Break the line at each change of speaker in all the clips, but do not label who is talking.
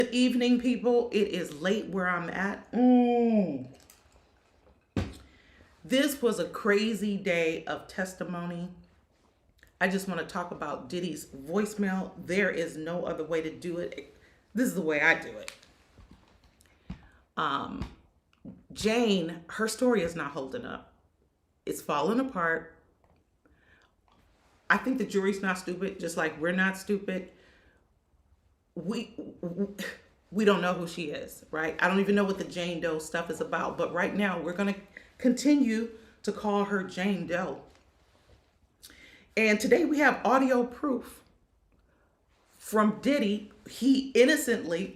Good evening, people. It is late where I'm at. This was a crazy day of testimony. I just want to talk about Diddy's voicemail. There is no other way to do it. This is the way I do it. Jane, her story is not holding up. It's falling apart. I think the jury's not stupid, just like we're not stupid. We we don't know who she is, right? I don't even know what the Jane Doe stuff is about, but right now we're going to continue to call her Jane Doe. And today we have audio proof from Diddy. He innocently,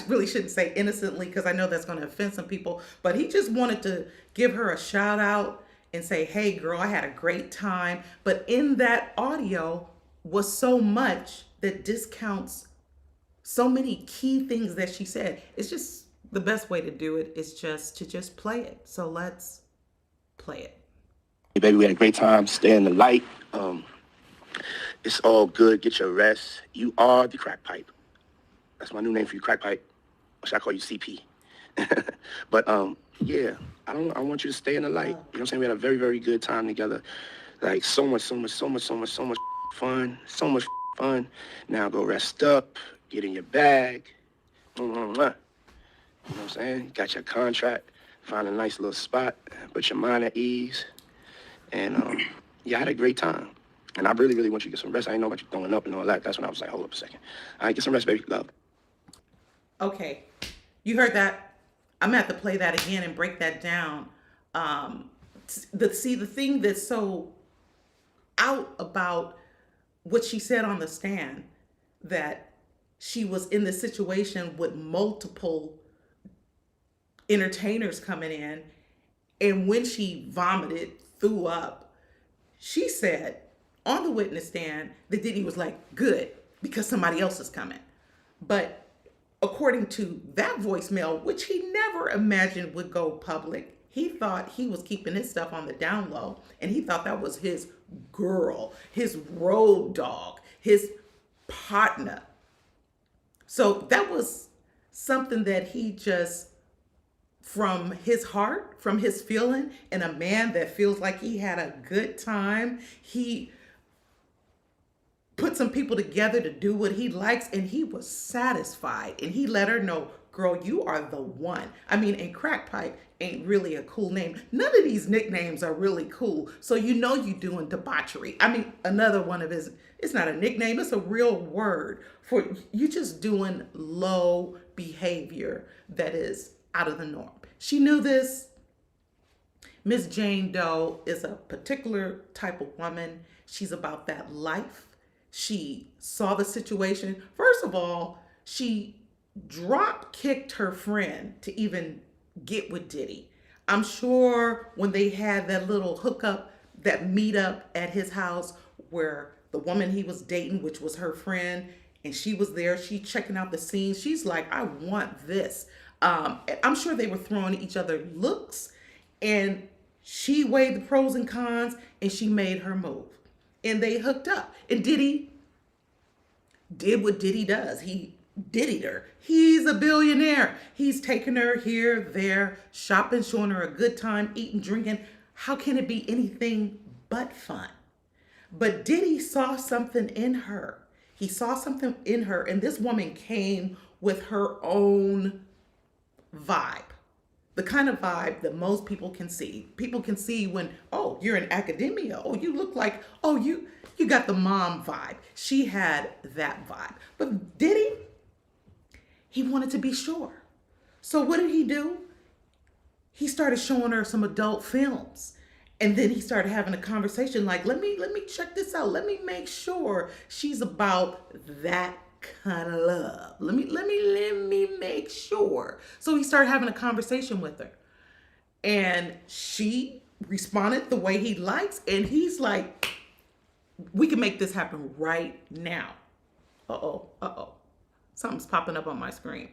really shouldn't say innocently because I know that's going to offend some people, but he just wanted to give her a shout out and say, hey, girl, I had a great time. But in that audio was so much that discounts so many key things that she said. It's just the best way to do it is just to just play it. So let's play it.
Hey, baby, we had a great time. Stay in the light. It's all good. Get your rest. You are the crack pipe. That's my new name for you, crack pipe. Or should I call you CP? But yeah, I want you to stay in the light. You know what I'm saying? We had a very, very good time together. Like so much fun. So much fun. Now go rest up. Get in your bag. You know what I'm saying? Got your contract. Find a nice little spot. Put your mind at ease. And yeah, I had a great time. And I really, really want you to get some rest. I didn't know about you throwing up and all that. That's when I was like, hold up a second. All right, get some rest, baby. Love.
Okay, you heard that. I'm gonna have to play that again and break that down. The thing that's so out about what she said on the stand, that she was in this situation with multiple entertainers coming in, and when she vomited, threw up, she said on the witness stand that Diddy was like, good, because somebody else is coming. But according to that voicemail, which he never imagined would go public, he thought he was keeping his stuff on the down low, and he thought that was his girl, his road dog, his partner. So that was something that he just, from his heart, from his feeling, and a man that feels like he had a good time, he put some people together to do what he likes, and he was satisfied, and he let her know, girl, you are the one. I mean, and crack pipe ain't really a cool name. None of these nicknames are really cool, so you know you doing debauchery. I mean, another one of his, it's not a nickname, it's a real word for you just doing low behavior that is out of the norm. She knew this. Miss Jane Doe is a particular type of woman. She's about that life. She saw the situation. First of all, she drop kicked her friend to even get with Diddy. I'm sure when they had that little hookup, that meetup at his house where the woman he was dating, which was her friend, and she was there, she checking out the scene. She's like, I want this. I'm sure they were throwing each other looks, and she weighed the pros and cons, and she made her move. And they hooked up. And Diddy did what Diddy does. He Diddied her. He's a billionaire. He's taking her here, there, shopping, showing her a good time, eating, drinking. How can it be anything but fun? But Diddy saw something in her. He saw something in her, and this woman came with her own vibe. The kind of vibe that most people can see. People can see when, oh, you're in academia. Oh, you look like, oh, you got the mom vibe. She had that vibe. But Diddy, he wanted to be sure. So what did he do? He started showing her some adult films. And then he started having a conversation like, let me check this out. Let me make sure she's about that kind of love. Let me make sure. So he started having a conversation with her. And she responded the way he likes. And he's like, we can make this happen right now. Uh-oh. Something's popping up on my screen.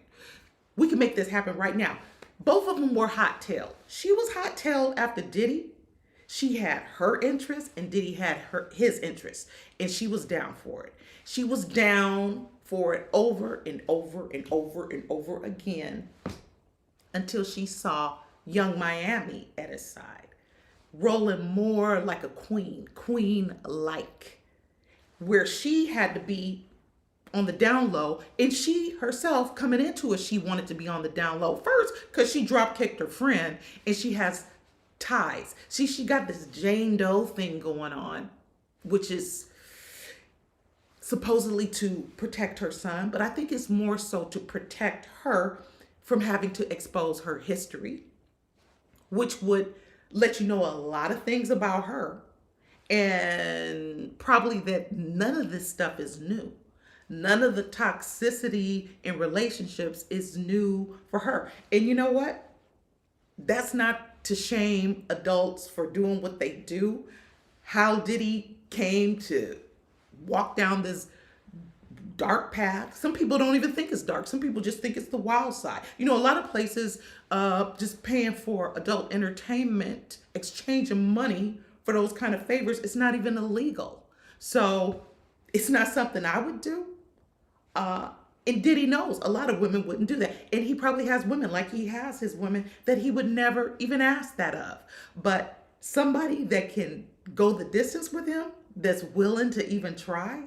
We can make this happen right now. Both of them were hot-tailed. She was hot-tailed after Diddy. She had her interest and Diddy had his interest. And she was down for it. She was down for it over and over and over and over again until she saw young Miami at his side, rolling more like a queen, queen like, where she had to be on the down low, and she herself coming into it, she wanted to be on the down low first because she drop kicked her friend and she has ties. See, she got this Jane Doe thing going on, which is supposedly to protect her son, but I think it's more so to protect her from having to expose her history, which would let you know a lot of things about her, and probably that none of this stuff is new. None of the toxicity in relationships is new for her. And you know what? That's not to shame adults for doing what they do. How Diddy came to walk down this dark path. Some people don't even think it's dark. Some people just think it's the wild side. You know, a lot of places just paying for adult entertainment, exchanging money for those kind of favors, it's not even illegal. So it's not something I would do. And Diddy knows a lot of women wouldn't do that. And he probably has women, like he has his women, that he would never even ask that of. But somebody that can go the distance with him, that's willing to even try,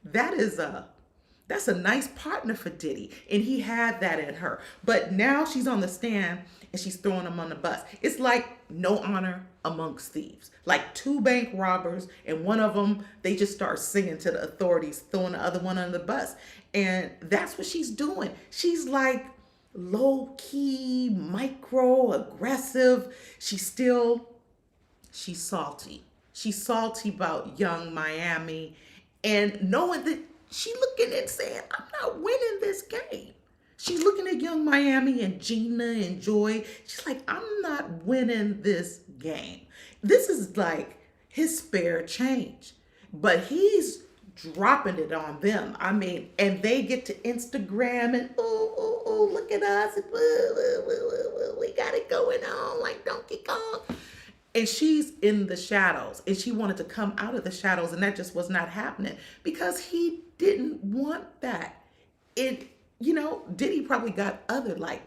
that's a nice partner for Diddy. And he had that in her. But now she's on the stand and she's throwing him on the bus. It's like no honor amongst thieves. Like two bank robbers, and one of them, they just start singing to the authorities, throwing the other one on the bus. And that's what she's doing. She's like low key, micro aggressive. She's salty. She's salty about young Miami, and knowing that she looking and saying, I'm not winning this game. She's looking at young Miami and Gina and Joy. She's like, I'm not winning this game. This is like his spare change, but he's dropping it on them. I mean, and they get to Instagram and look at us. We got it going on like Donkey Kong. And she's in the shadows, and she wanted to come out of the shadows, and that just was not happening because he didn't want that. Diddy probably got other like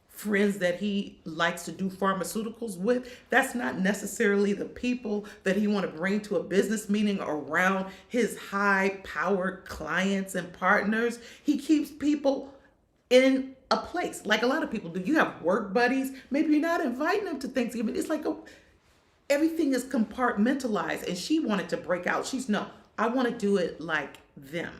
friends that he likes to do pharmaceuticals with. That's not necessarily the people that he want to bring to a business meeting around his high-powered clients and partners. He keeps people in a place like a lot of people do. You have work buddies. Maybe you're not inviting them to Thanksgiving. It's like everything is compartmentalized, and she wanted to break out. No, I want to do it like them.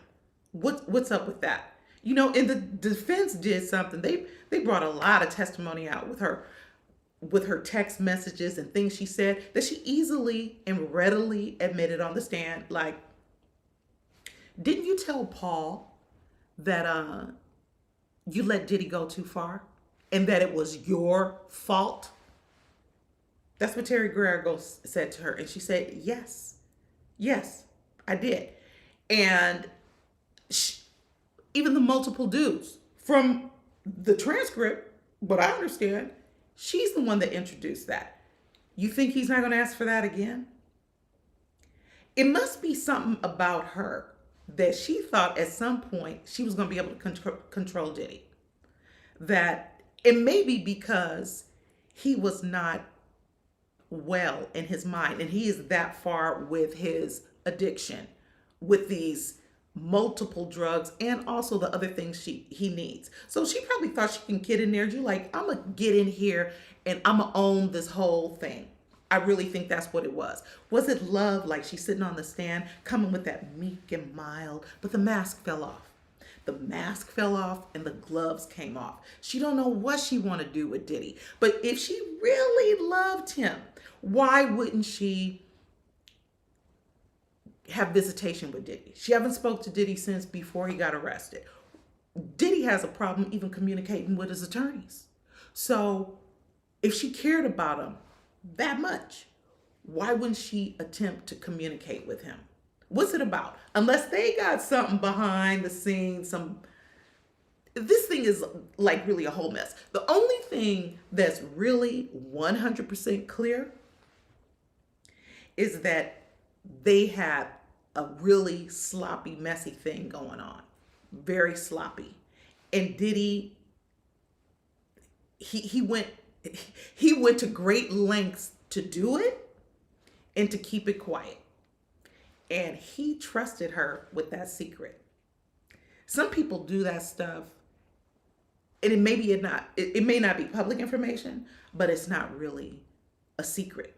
What's up with that? And the defense did something. They brought a lot of testimony out with her text messages and things she said that she easily and readily admitted on the stand. Like, didn't you tell Paul that you let Diddy go too far and that it was your fault? That's what Terry Gregory said to her. And she said, yes, I did. And even the multiple dudes from the transcript, but I understand, she's the one that introduced that. You think he's not going to ask for that again? It must be something about her that she thought at some point she was going to be able to control Diddy. That it may be because he was not well in his mind, and he is that far with his addiction, with these multiple drugs and also the other things he needs. So she probably thought she can get in there. You're like, I'm gonna get in here and I'm gonna own this whole thing. I really think that's what it was. Was it love? Like she's sitting on the stand, coming with that meek and mild, but the mask fell off. The mask fell off and the gloves came off. She don't know what she want to do with Diddy. But if she really loved him, why wouldn't she have visitation with Diddy? She haven't spoke to Diddy since before he got arrested. Diddy has a problem even communicating with his attorneys. So if she cared about him that much, why wouldn't she attempt to communicate with him? What's it about? Unless they got something behind the scenes, this thing is like really a whole mess. The only thing that's really 100% clear is that they had a really sloppy, messy thing going on. Very sloppy. And Diddy, he went he went to great lengths to do it and to keep it quiet. And he trusted her with that secret. Some people do that stuff, and it may not be public information, but it's not really a secret.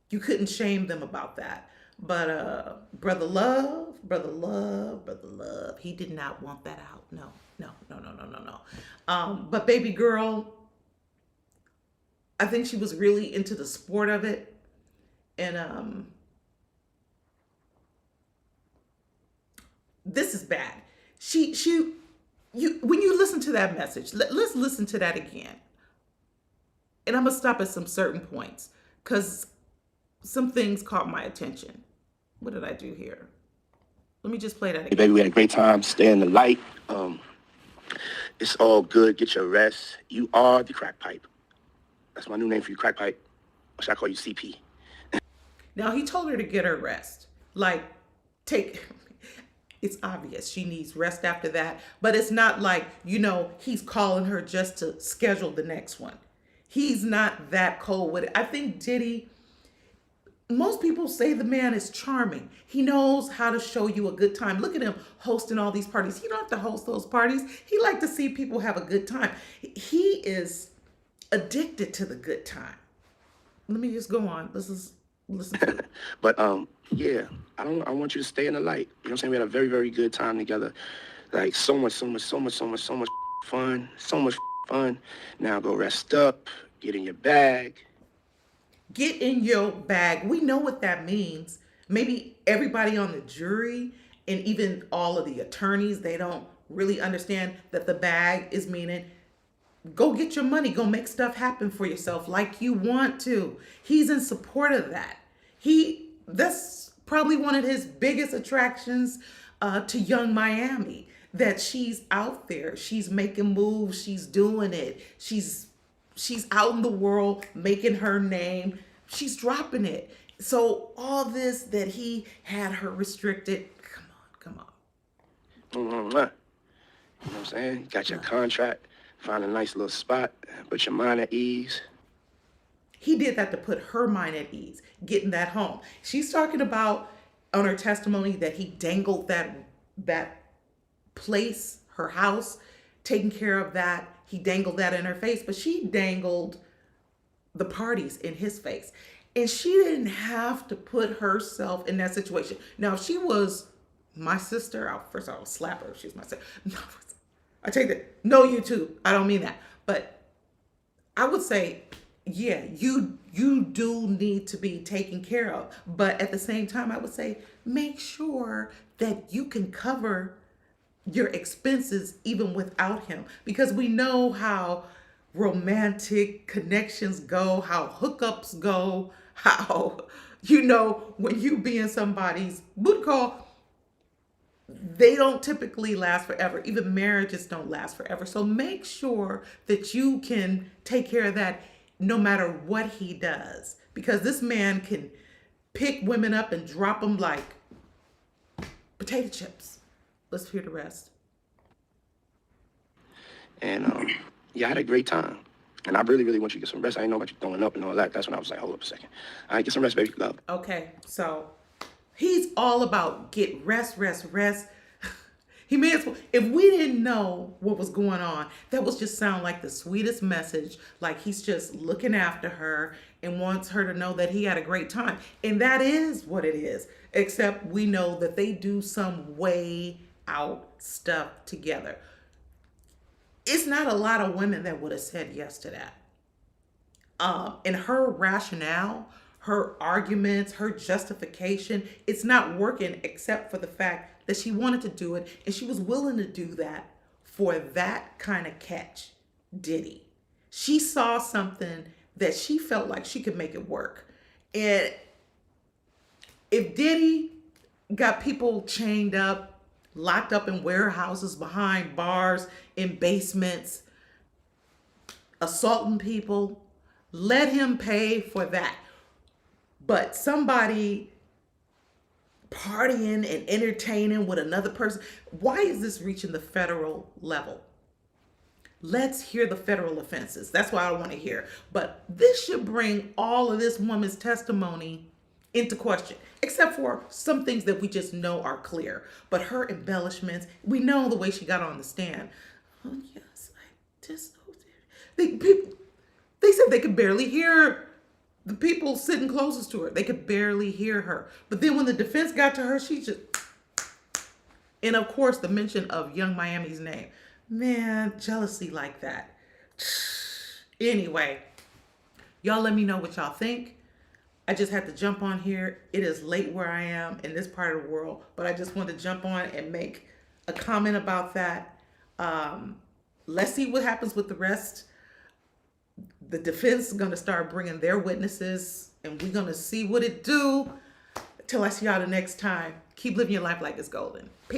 You couldn't shame them about that. But brother love, he did not want that out. No, no, no, no, no, no, no. But baby girl, I think she was really into the sport of it, and this is bad. You when you listen to that message, let's listen to that again. And I'm gonna stop at some certain points because some things caught my attention. What did I do here? Let me just play that
Hey,
again.
baby, we had a great time. Stay in the light. It's all good. Get your rest. You are the crack pipe. That's my new name for you, crack pipe. Or should I call you CP?
Now he told her to get her rest. Like, take it's obvious she needs rest after that, but it's not like, he's calling her just to schedule the next one. He's not that cold with it. I think Diddy, most people say the man is charming. He knows how to show you a good time. Look at him hosting all these parties. He don't have to host those parties. He like to see people have a good time. He is addicted to the good time. Let me just go on. Listen to it.
But yeah, I want you to stay in the light. You know what I'm saying? We had a very, very good time together. Like so much fun. So much fun. Now go rest up, get in your bag.
Get in your bag. We know what that means. Maybe everybody on the jury and even all of the attorneys, they don't really understand that the bag is meaning go get your money, go make stuff happen for yourself like you want to. He's in support of that. That's probably one of his biggest attractions to Young Miami, that she's out there, she's making moves, she's doing it, she's out in the world making her name, she's dropping it. So all this that he had her restricted, come on.
You know what I'm saying? Got your contract, find a nice little spot, put your mind at ease.
He did that to put her mind at ease, getting that home. She's talking about on her testimony that he dangled that place, her house, taking care of that. He dangled that in her face, but she dangled the parties in his face. And she didn't have to put herself in that situation. Now, if she was my sister, first I would slap her if she was my sister. No, I take that. No, YouTube. I don't mean that. But I would say, yeah, you do need to be taken care of. But at the same time, I would say make sure that you can cover your expenses even without him. Because we know how romantic connections go, how hookups go, how, when you be in somebody's boot call, they don't typically last forever. Even marriages don't last forever. So make sure that you can take care of that no matter what he does. Because this man can pick women up and drop them like potato chips. Let's hear the rest.
And yeah, I had a great time. And I really, really want you to get some rest. I didn't know about you throwing up and all that. That's when I was like, hold up a second. All right, get some rest, baby. Love.
Okay, so he's all about get rest. He may as well, if we didn't know what was going on, that would just sound like the sweetest message, like he's just looking after her and wants her to know that he had a great time. And that is what it is, except we know that they do some way out stuff together. It's not a lot of women that would have said yes to that. And her rationale, her arguments, her justification, it's not working except for the fact that she wanted to do it and she was willing to do that for that kind of catch, Diddy. She saw something that she felt like she could make it work. And if Diddy got people chained up, locked up in warehouses, behind bars, in basements, assaulting people, let him pay for that. But somebody partying and entertaining with another person. Why is this reaching the federal level? Let's hear the federal offenses. That's what I want to hear. But this should bring all of this woman's testimony into question, except for some things that we just know are clear. But her embellishments, we know the way she got on the stand. Oh, yes, I just. They said they could barely hear the people sitting closest to her. They could barely hear her. But then when the defense got to her, she just. And of course, the mention of Young Miami's name. Man, jealousy like that. Anyway, y'all let me know what y'all think. I just had to jump on here. It is late where I am in this part of the world, but I just wanted to jump on and make a comment about that. Let's see what happens with the rest. The defense is going to start bringing their witnesses, and we're going to see what it do. Till I see y'all the next time. Keep living your life like it's golden. Peace.